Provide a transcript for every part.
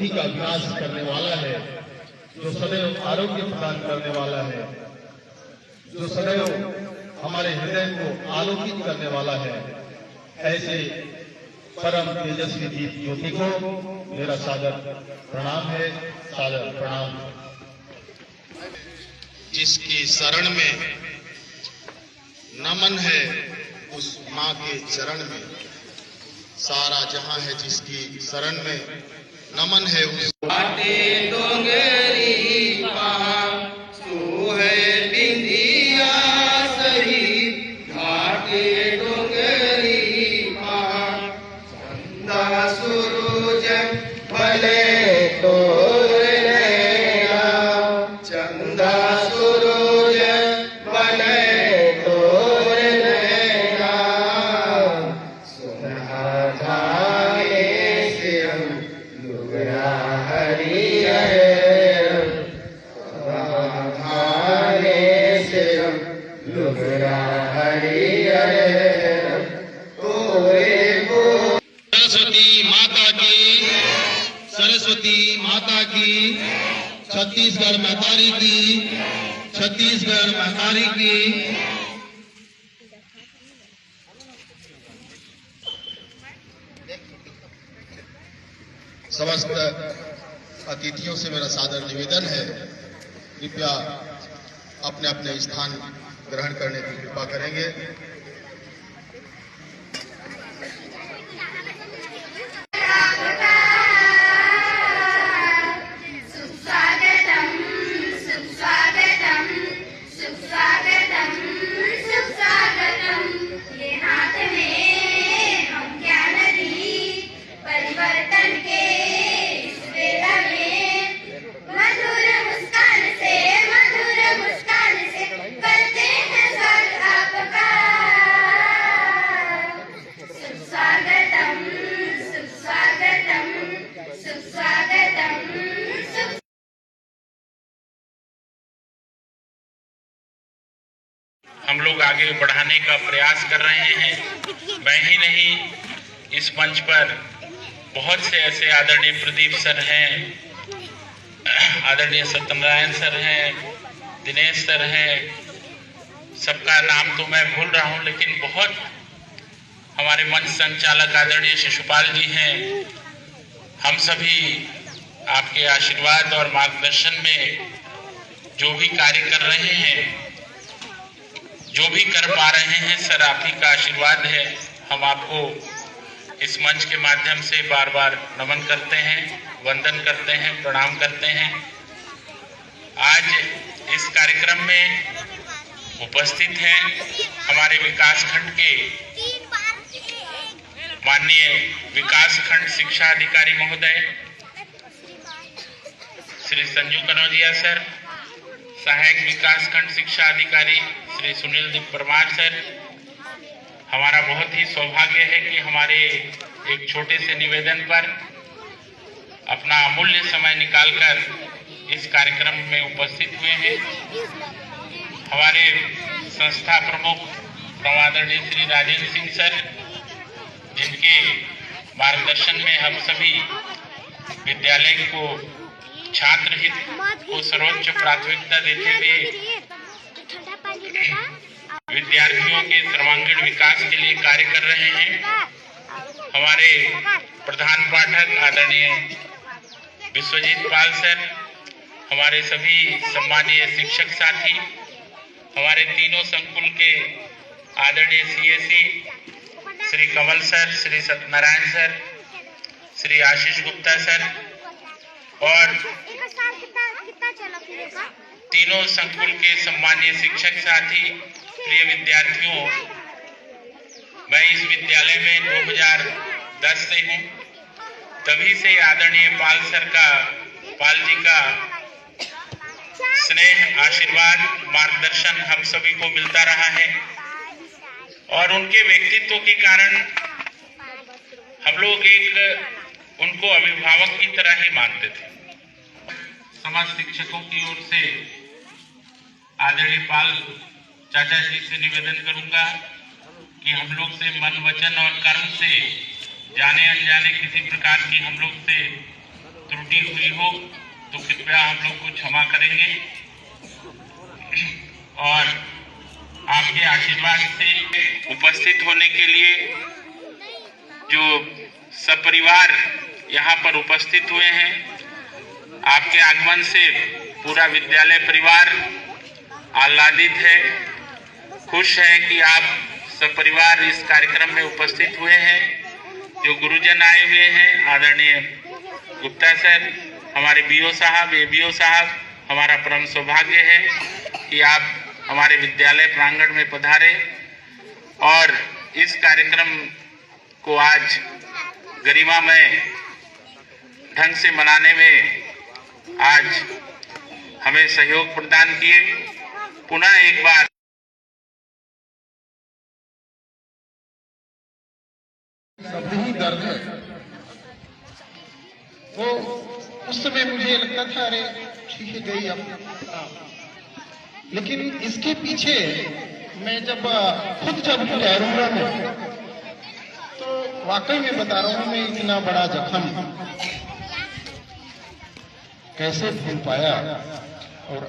का विकास करने वाला है, जो सदैव आरोग्य प्रदान करने वाला है, जो सदैव हमारे हृदय को आलोकित करने वाला है, ऐसे परम तेजस्वी दीप ज्योति को मेरा सादर प्रणाम है, सादर प्रणाम। जिसकी शरण में नमन है उस माँ के चरण में, सारा जहां है जिसकी शरण में नमन है उस बाटे डोंगरी पहाड़ सो है बिंदिया सही, घाटे डोंगरी पहाड़ चंदा सूरज भले तोर नैना, चंदा सूरज भले तोर नैना, सुनहा धागे से हम लुगड़ा हरियर, धागे से हम लुगड़ा हरियर तोरे को। सरस्वती माता की, सरस्वती माता की, छत्तीसगढ़ महतारी की, छत्तीसगढ़ महतारी की। समस्त अतिथियों से मेरा सादर निवेदन है, कृपया अपने अपने स्थान ग्रहण करने की कृपा करेंगे। हम लोग आगे बढ़ाने का प्रयास कर रहे हैं। मैं ही नहीं, इस मंच पर बहुत से ऐसे आदरणीय प्रदीप सर हैं, आदरणीय सत्यनारायण सर हैं, दिनेश सर हैं, सबका नाम तो मैं भूल रहा हूं, लेकिन बहुत हमारे मंच संचालक आदरणीय शिशुपाल जी हैं। हम सभी आपके आशीर्वाद और मार्गदर्शन में जो भी कार्य कर रहे हैं, जो भी कर पा रहे हैं, सर आप ही का आशीर्वाद है। हम आपको इस मंच के माध्यम से बार बार नमन करते हैं, वंदन करते हैं, प्रणाम करते हैं। आज इस कार्यक्रम में उपस्थित हैं हमारे विकासखंड के माननीय विकासखंड शिक्षा अधिकारी महोदय श्री संजू कनौजिया सर, सहायक विकासखंड शिक्षा अधिकारी श्री सुनील दीप परमार सर। हमारा बहुत ही सौभाग्य है कि हमारे एक छोटे से निवेदन पर अपना अमूल्य समय निकालकर इस कार्यक्रम में उपस्थित हुए हैं। हमारे संस्था प्रमुख आदरणीय श्री राजेंद्र सिंह सर, जिनके मार्गदर्शन में हम सभी विद्यालय को छात्र हित को सर्वोच्च प्राथमिकता देते हुए विद्यार्थियों के सर्वांगीण विकास के लिए कार्य कर रहे हैं। हमारे प्रधान पाठक आदरणीय विश्वजीत पाल सर, हमारे सभी सम्मानीय शिक्षक साथी, हमारे तीनों संकुल के आदरणीय CAC Shri Kamal sir, Shri Satyanarayan sir, Shri Ashish Gupta sir और तीनों संकुल के सम्मानीय शिक्षक साथी, प्रिय विद्यार्थियों, मैं इस विद्यालय में 2010 से हूँ। तभी से आदरणीय पाल जी का स्नेह, आशीर्वाद, मार्गदर्शन हम सभी को मिलता रहा है और उनके व्यक्तित्व के कारण हम लोग उनको अभिभावक की तरह ही मानते थे। समाज शिक्षकों की ओर से आदरणीय पाल चाचा जी से निवेदन करूंगा कि हम लोग से मन, वचन और कर्म से जाने अनजाने किसी प्रकार की हम लोग से त्रुटि हुई हो तो कृपया हम लोग को क्षमा करेंगे और आपके आशीर्वाद से उपस्थित होने के लिए जो सपरिवार यहाँ पर उपस्थित हुए हैं, आपके आगमन से पूरा विद्यालय परिवार आह्लादित है, खुश है कि आप सपरिवार इस कार्यक्रम में उपस्थित हुए हैं। जो गुरुजन आए हुए हैं, आदरणीय गुप्ता सर, हमारे बीओ साहब, एबीओ साहब, हमारा परम सौभाग्य है कि आप हमारे विद्यालय प्रांगण में पधारे और इस कार्यक्रम को आज गरिमामय ढंग से मनाने में आज हमें सहयोग प्रदान किए। पुनः एक बार सभी दर्द है। वो उस समय मुझे लगता था अरे ठीक है गई अब, लेकिन इसके पीछे मैं जब खुद जब ठहरूंगा मैं तो वाकई में बता रहा हूँ, मैं इतना बड़ा जख्म कैसे भूल पाया। और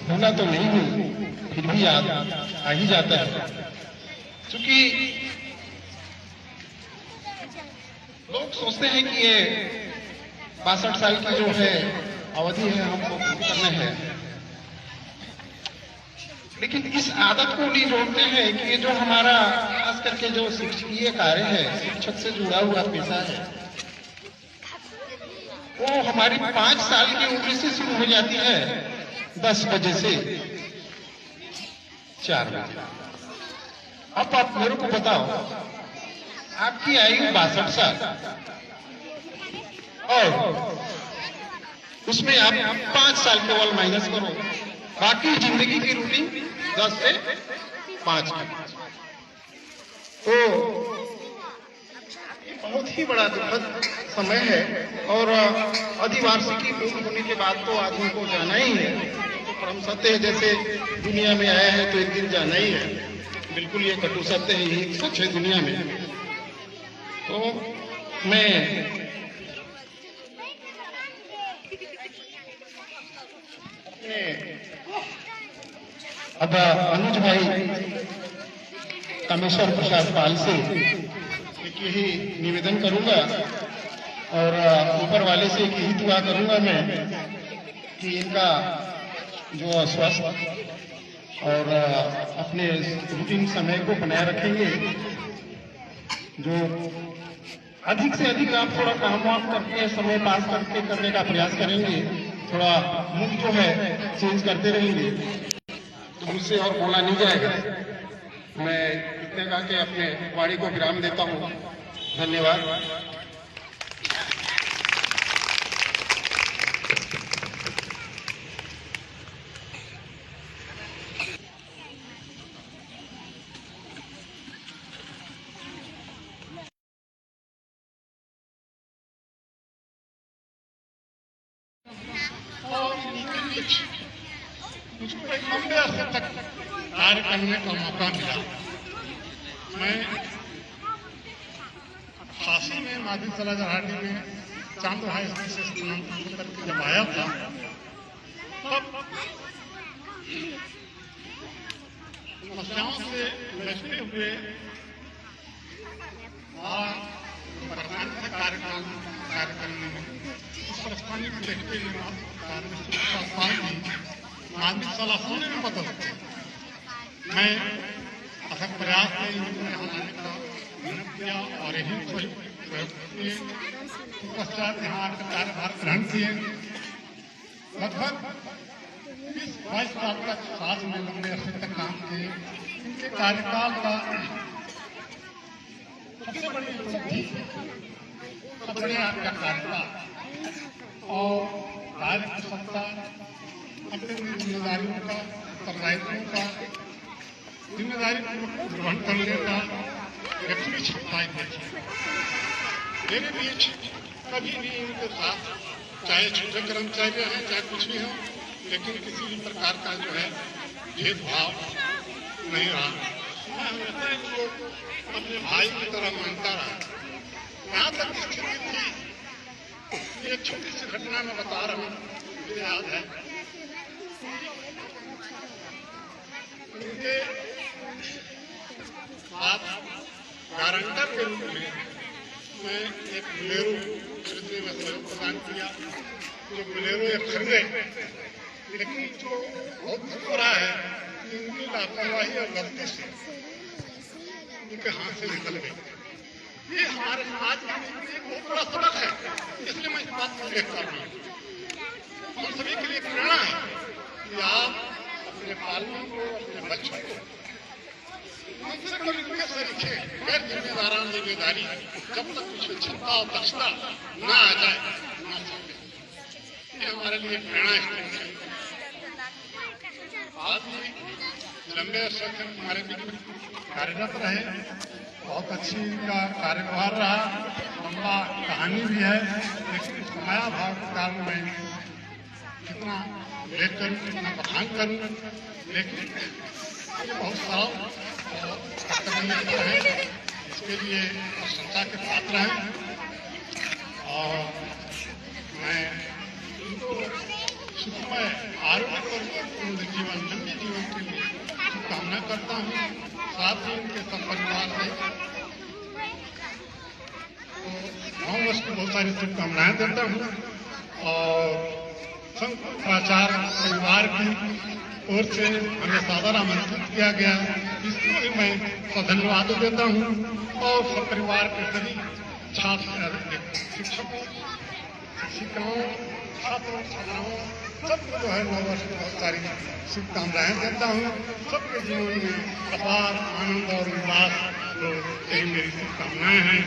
होना तो नहीं हूँ, फिर भी याद आ ही जाता है, क्योंकि लोग सोचते हैं कि ये 62 साल की जो है अवधि है हमको करना है, लेकिन इस आदत को नहीं जोड़ते हैं कि ये जो हमारा खास करके जो शिक्षकीय कार्य है, शिक्षक से जुड़ा हुआ पेशा है, वो हमारी 5 साल की उम्र से शुरू हो जाती है, 10 बजे से 4 बजे। अब आप मेरे को बताओ, आपकी आयु 62 साल और उसमें आप 5 साल केवल माइनस करो, बाकी जिंदगी की रूटीन 10 से 5 की। तो बहुत ही बड़ा दुखद समय है और अधिवार्षिकी पूर्ण होने के बाद तो आदमी को जाना ही है। तो परम सत्य है, जैसे दुनिया में आया है तो एक दिन जाना ही है। बिल्कुल ये कटु सत्य है, यही सच है दुनिया में। तो मैं अब अनुज भाई कामेश्वर प्रसाद पाल से एक यही निवेदन करूंगा और ऊपर वाले से एक यही दुआ करूंगा मैं कि इनका जो स्वस्थ और अपने रूटीन समय को बनाए रखेंगे। जो अधिक से अधिक आप थोड़ा काम वाम करके समय पास करके करने का प्रयास करेंगे, थोड़ा मूड जो है चेंज करते रहेंगे तो मुझसे और बोला नहीं जाएगा। मैं इतने कहा के अपने वाणी को विराम देता हूँ। धन्यवाद। मुझको एक लंबे अरसे तक कार्य करने का मौका मिला। मैं 88 में माधी सला जहाटी में चांद हाई स्कूल से स्नातक करके जब आया था, तब समस्याओं से लचते हुए प्रधान से कार्य करने में उस परेशानी को देखते हुए मानविक सलाह सुनने में बदल मैं अथक प्रयास से यहाँ आने का मेहनत किया और यही प्रयोग किए। पश्चात यहाँ आकर कार्यभार ग्रहण किए। लगभग 20-22 साल तक साथ में लंबे अरसे तक काम किए। इनके कार्यकाल का सबसे बड़ी उपलब्धि अपने आप का कार्यकाल और कार्य कुशलता, अपने जिम्मेदारियों का, उत्तरदायित्वों का जिम्मेदारी ग्रहण करने का व्यक्ति क्षमता देखी। मेरे बीच कभी भी इनके साथ चाहे छोटे कर्मचारी हैं चाहे कुछ भी हो, लेकिन किसी भी प्रकार का जो है भेदभाव नहीं रहा। मैं हमेशा इनको अपने भाई की तरह मानता रहा। यहाँ तक स्थिति थी एक छोटी सी घटना मैं बता रहा हूँ, मुझे याद है। उनके आप गारंटर के रूप में मैं एक बोलेरो खरीदने में सहयोग प्रदान किया। जो बोलेरो ये खरीदे, लेकिन जो बहुत दुख हो रहा है कि उनकी लापरवाही और गलती से उनके हाथ से निकल गई। ये हमारे समाज के लिए एक बहुत बड़ा सबक है, इसलिए मैं इस बात को उल्लेख कर रहा हूँ। हम सभी के लिए प्रेरणा है कि आप अपने पालकों को, अपने बच्चों को उनसे कभी से लिखे गैर जिम्मेदाराना जिम्मेदारी, जब तक कुछ क्षमता और दक्षता न आ जाए न सके। ये हमारे लिए प्रेरणा है। आज भी लंबे अरसे तक हमारे बीच कार्यरत रहे, बहुत अच्छी का कार्यभार रहा, लंबा कहानी भी है, लेकिन समयाभाव के कारण मैं कितना उल्लेख करूँ, कितना बखान करूँ, लेकिन बहुत साल है, इसके लिए प्रशंसा के पात्र हैं। और मैं उनको सुखमय आरोग्य और जीवन, लंबे जीवन के लिए शुभकामना करता हूँ। साथ ही उनके सब परिवार से नौ वर्ष की बहुत सारी शुभकामनाएं देता हूँ। और संत प्राचार्य परिवार की ओर से हमें सादर आमंत्रित किया गया, इसको भी मैं धन्यवाद देता हूँ। और सब परिवार के सभी छात्र, शिक्षकों, शिक्षिकाओं, छात्रों, छात्राओं सबको जो है नव वर्ष की बहुत सारी शुभकामनाएं देता हूँ। सबके जीवन में अपार आनंद और उल्लास, तो यही मेरी शुभकामनाएं हैं।